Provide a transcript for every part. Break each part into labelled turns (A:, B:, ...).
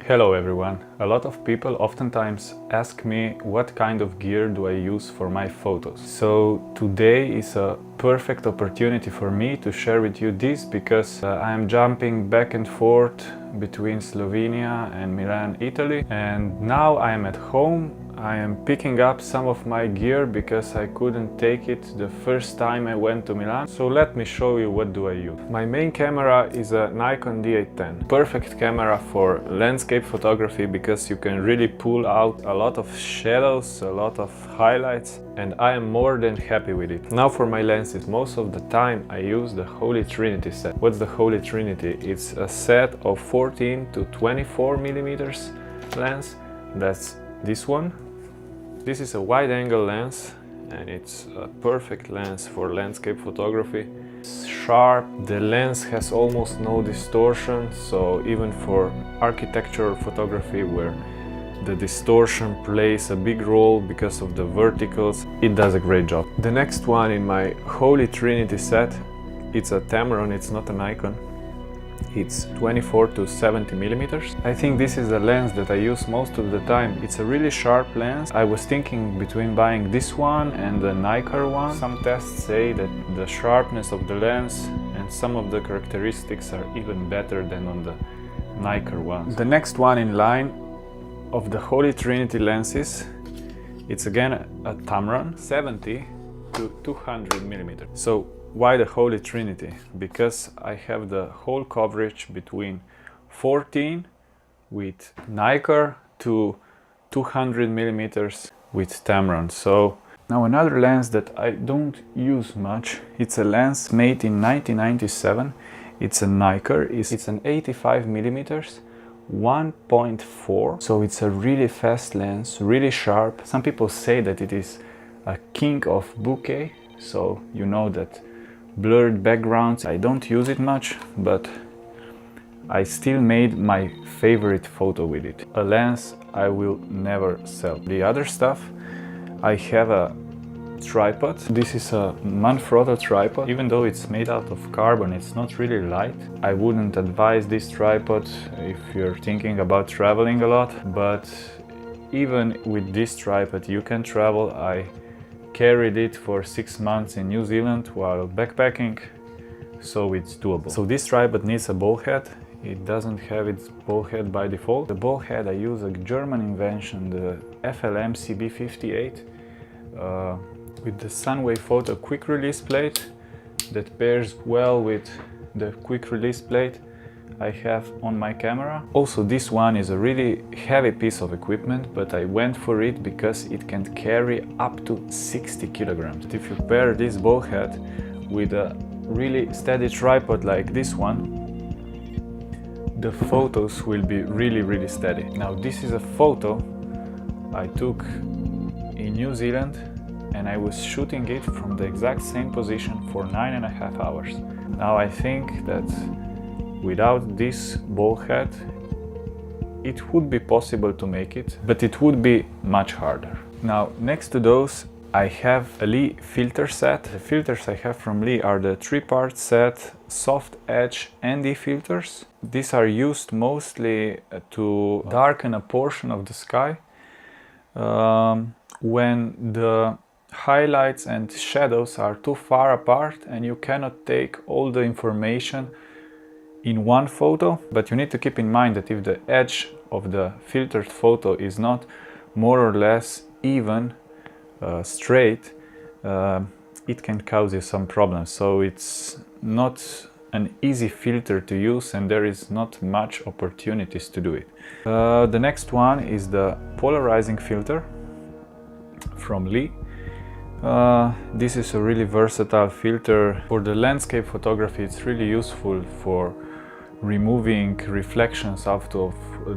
A: Hello everyone! A lot of people oftentimes ask me what kind of gear do I use for my photos. So today is a perfect opportunity for me to share with you this because I am jumping back and forth between Slovenia and Milan, Italy, and now I am at home. I am picking up some of my gear because I couldn't take it the first time I went to Milan. So let me show you what do I use. My main camera is a Nikon D810. Perfect camera for landscape photography because you can really pull out a lot of shadows, a lot of highlights, and I am more than happy with it. Now for my lenses, most of the time I use the Holy Trinity set. What's the Holy Trinity? It's a set of 14 to 24 millimeters lens. That's this one. This is a wide-angle lens and it's a perfect lens for landscape photography. It's sharp, the lens has almost no distortion, so even for architectural photography where the distortion plays a big role because of the verticals, it does a great job. The next one in my Holy Trinity set, it's a Tamron, it's not a Nikon. It's 24 to 70 millimeters. I think this is the lens that I use most of the time. It's a really sharp lens. I was thinking between buying this one and the Nikon one. Some tests say that the sharpness of the lens and some of the characteristics are even better than on the Nikon one. The next one in line of the Holy Trinity lenses, it's again a Tamron, 70 to 200 millimeters. So why the Holy Trinity? Because I have the whole coverage between 14 with Nikon to 200 millimeters with Tamron. So now another lens that I don't use much, it's a lens made in 1997. It's a Nikon, it's an 85 millimeters 1.4. So it's a really fast lens, really sharp. Some people say that it is a king of bokeh, so you know that blurred backgrounds, I don't use it much, but I still made my favorite photo with it. A lens I will never sell. The other stuff, I have a tripod. This is a Manfrotto tripod. Even though it's made out of carbon, it's not really light. I wouldn't advise this tripod if you're thinking about traveling a lot, but even with this tripod you can travel. I carried it for 6 months in New Zealand while backpacking, so it's doable. So this tripod needs a ball head. It doesn't have its ball head by default. The ball head, I use a German invention, the FLM CB58, with the Sunway Photo quick release plate that pairs well with the quick release plate I have on my camera. Also, this one is a really heavy piece of equipment, but I went for it because it can carry up to 60 kilograms. If you pair this ball head with a really steady tripod like this one, the photos will be really steady. Now this is a photo I took in New Zealand and I was shooting it from the exact same position for 9.5 hours. Now I think that without this ball head, it would be possible to make it, but it would be much harder. Now, next to those, I have a Lee filter set. The filters I have from Lee are the 3-part set soft edge ND filters. These are used mostly to darken a portion of the sky when the highlights and shadows are too far apart and you cannot take all the information in one photo. But you need to keep in mind that if the edge of the filtered photo is not more or less even straight, it can cause you some problems. So it's not an easy filter to use and there is not much opportunities to do it. The next one is the polarizing filter from Lee. This is a really versatile filter. For the landscape photography, it's really useful for removing reflections out of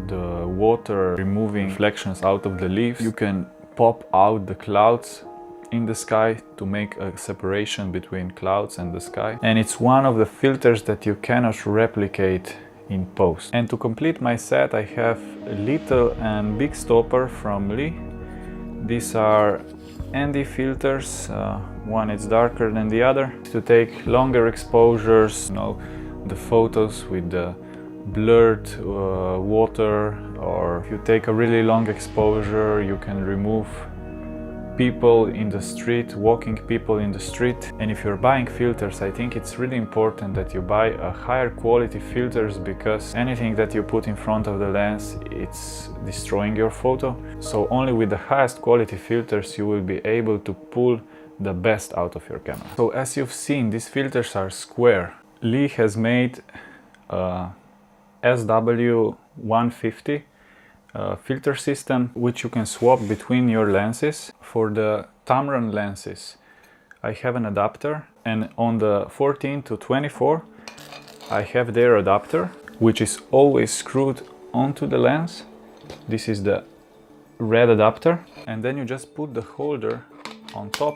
A: the water, removing reflections out of the leaves. You can pop out the clouds in the sky to make a separation between clouds and the sky. And it's one of the filters that you cannot replicate in post. And to complete my set, I have a little and big stopper from Lee. These are ND filters. One is darker than the other to take longer exposures, the photos with the blurred water or if you take a really long exposure, you can remove people in the street, walking people in the street. And if you're buying filters, I think it's really important that you buy a higher quality filters, because anything that you put in front of the lens, it's destroying your photo. So only with the highest quality filters you will be able to pull the best out of your camera. So as you've seen, these filters are square. Lee has made a SW150 filter system, which you can swap between your lenses. For the Tamron lenses, I have an adapter, and on the 14 to 24, I have their adapter, which is always screwed onto the lens. This is the red adapter, and then you just put the holder on top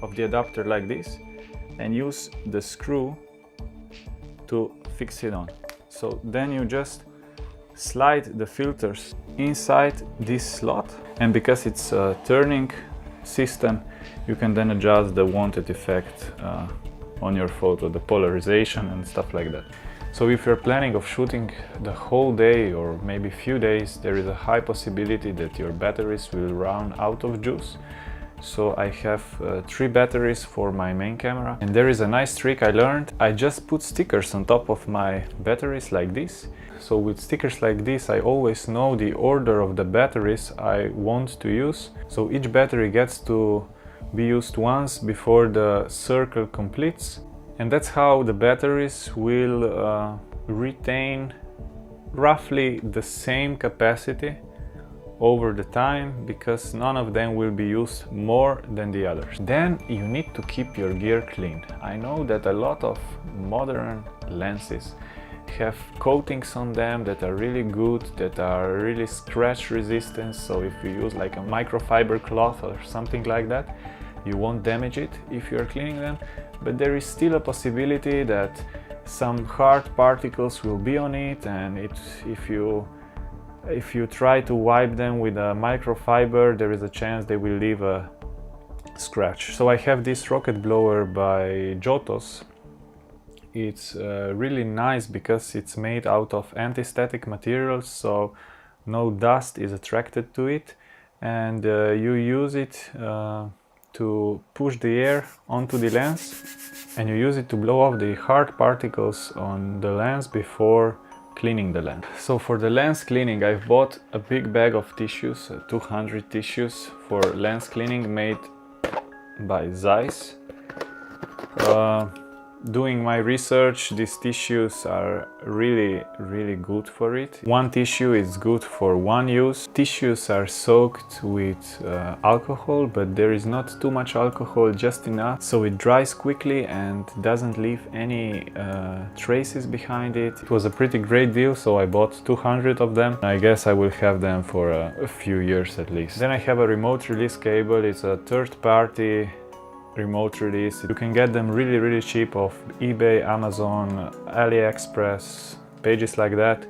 A: of the adapter like this, and use the screw to fix it on. So then you just slide the filters inside this slot, and because it's a turning system, you can then adjust the wanted effect on your photo, the polarization and stuff like that. So if you're planning of shooting the whole day or maybe few days, there is a high possibility that your batteries will run out of juice. So I have 3 batteries for my main camera, and there is a nice trick I learned. I just put stickers on top of my batteries like this. So with stickers like this, I always know the order of the batteries I want to use. So each battery gets to be used once before the circle completes. And that's how the batteries will retain roughly the same capacity over the time, because none of them will be used more than the others. Then you need to keep your gear clean. I know that a lot of modern lenses have coatings on them that are really good, that are really scratch resistant. So if you use like a microfiber cloth or something like that, you won't damage it if you're cleaning them. But there is still a possibility that some hard particles will be on it, and if you try to wipe them with a microfiber, there is a chance they will leave a scratch. So I have this rocket blower by Jotos. It's really nice because it's made out of anti-static materials, so no dust is attracted to it, and you use it to push the air onto the lens, and you use it to blow off the hard particles on the lens before cleaning the lens. So for the lens cleaning, I've bought a big bag of tissues, 200 tissues for lens cleaning, made by Zeiss. Doing my research, these tissues are really good for it. One tissue is good for one use. Tissues are soaked with alcohol, but there is not too much alcohol, just enough, so it dries quickly and doesn't leave any traces behind it. It was a pretty great deal, so I bought 200 of them. I guess I will have them for a few years at least. Then I have a remote release cable. It's a third-party remote release. You can get them really cheap off eBay, Amazon, AliExpress, pages like that,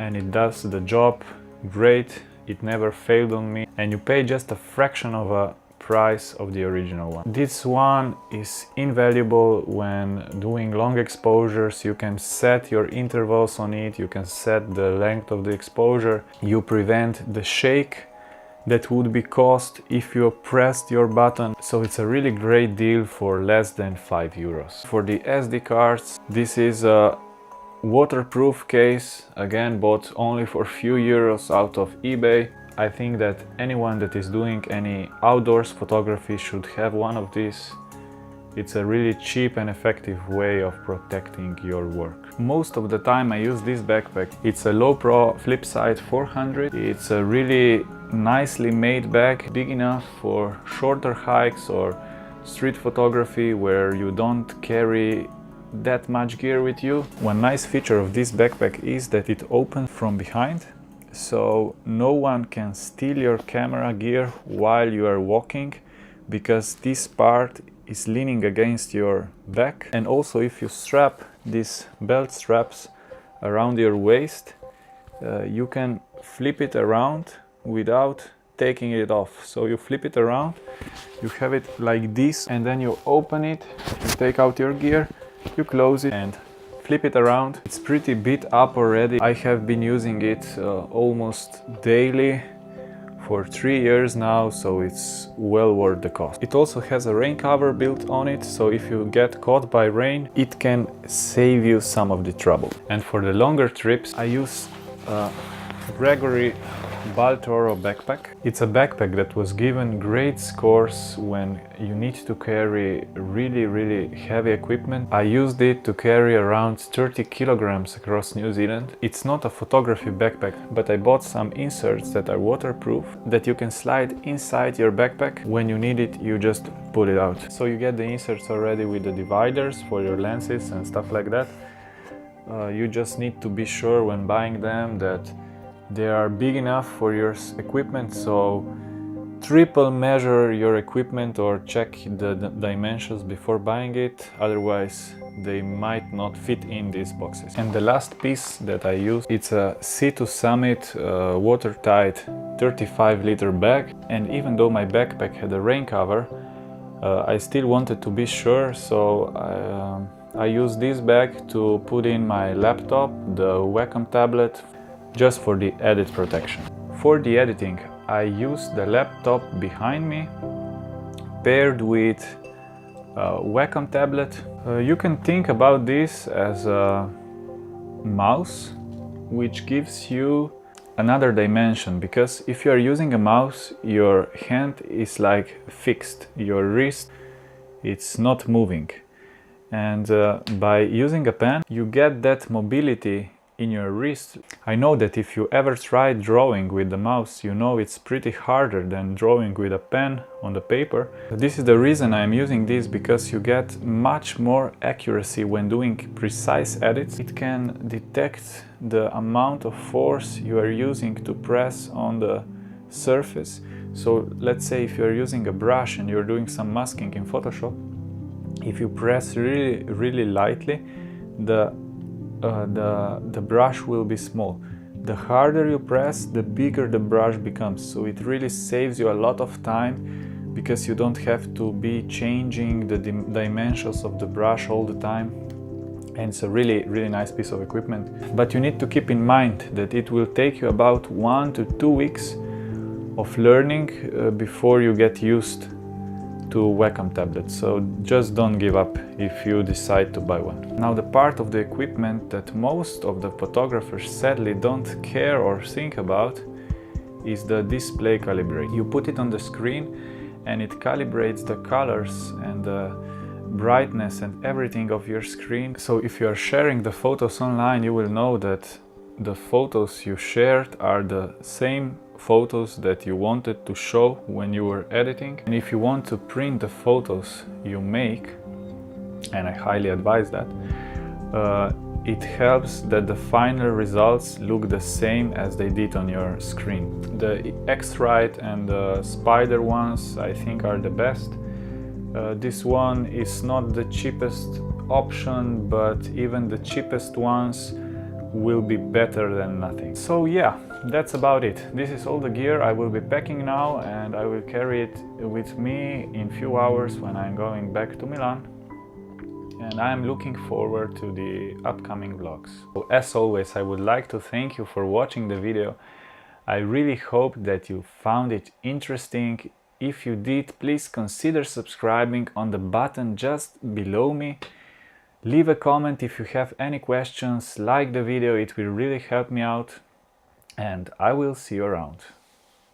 A: and it does the job great. It never failed on me, and you pay just a fraction of a price of the original one. This one is invaluable when doing long exposures. You can set your intervals on it, you can set the length of the exposure, you prevent the shake that would be caused if you pressed your button. So it's a really great deal for less than €5. For the SD cards, this is a waterproof case, again bought only for a few euros out of eBay. I think that anyone that is doing any outdoors photography should have one of these. It's a really cheap and effective way of protecting your work. Most of the time I use this backpack. It's a Low Pro Flipside 400. It's a really nicely made bag, big enough for shorter hikes or street photography where you don't carry that much gear with you. One nice feature of this backpack is that it opens from behind, so no one can steal your camera gear while you are walking, because this part is leaning against your back. And also if you strap these belt straps around your waist, you can flip it around without taking it off. So you flip it around, you have it like this, and then you open it, you take out your gear, you close it and flip it around. It's pretty beat up already. I have been using it almost daily for 3 years now, so it's well worth the cost. It also has a rain cover built on it, so if you get caught by rain, it can save you some of the trouble. And for the longer trips, I use Gregory Baltoro backpack. It's a backpack that was given great scores when you need to carry really heavy equipment. I used it to carry around 30 kilograms across New Zealand. It's not a photography backpack, but I bought some inserts that are waterproof that you can slide inside your backpack. When you need it, you just pull it out. So you get the inserts already with the dividers for your lenses and stuff like that. You just need to be sure when buying them that they are big enough for your equipment, so triple measure your equipment or check the dimensions before buying it, otherwise they might not fit in these boxes. And the last piece that I use, it's a C2 Summit watertight 35-liter bag, and even though my backpack had a rain cover, I still wanted to be sure, so I used this bag to put in my laptop, the Wacom tablet, just for the edit protection. For the editing, I use the laptop behind me paired with a Wacom tablet. You can think about this as a mouse, which gives you another dimension, because if you are using a mouse, your hand is like fixed, your wrist, it's not moving. And by using a pen, you get that mobility in your wrist. I know that if you ever try drawing with the mouse, you know it's pretty harder than drawing with a pen on the paper. This is the reason I'm using this, because you get much more accuracy when doing precise edits. It can detect the amount of force you are using to press on the surface. So let's say if you're using a brush and you're doing some masking in Photoshop, if you press really lightly, the brush will be small. The harder you press, the bigger the brush becomes. So it really saves you a lot of time, because you don't have to be changing the dimensions of the brush all the time. And it's a really nice piece of equipment. But you need to keep in mind that it will take you about 1 to 2 weeks of learning before you get used to Wacom tablets, so just don't give up if you decide to buy one. Now, the part of the equipment that most of the photographers sadly don't care or think about is the display calibrate. You put it on the screen and it calibrates the colors and the brightness and everything of your screen. So if you are sharing the photos online, you will know that the photos you shared are the same photos that you wanted to show when you were editing. And if you want to print the photos you make, and I highly advise that, it helps that the final results look the same as they did on your screen. The X-Rite and the Spider ones I think are the best. This one is not the cheapest option, but even the cheapest ones will be better than nothing. So yeah, that's about it. This is all the gear I will be packing now, and I will carry it with me in few hours when I'm going back to Milan. And I'm looking forward to the upcoming vlogs. So as always, I would like to thank you for watching the video. I really hope that you found it interesting. If you did, please consider subscribing on the button just below me. Leave a comment if you have any questions, like the video, it will really help me out, and I will see you around.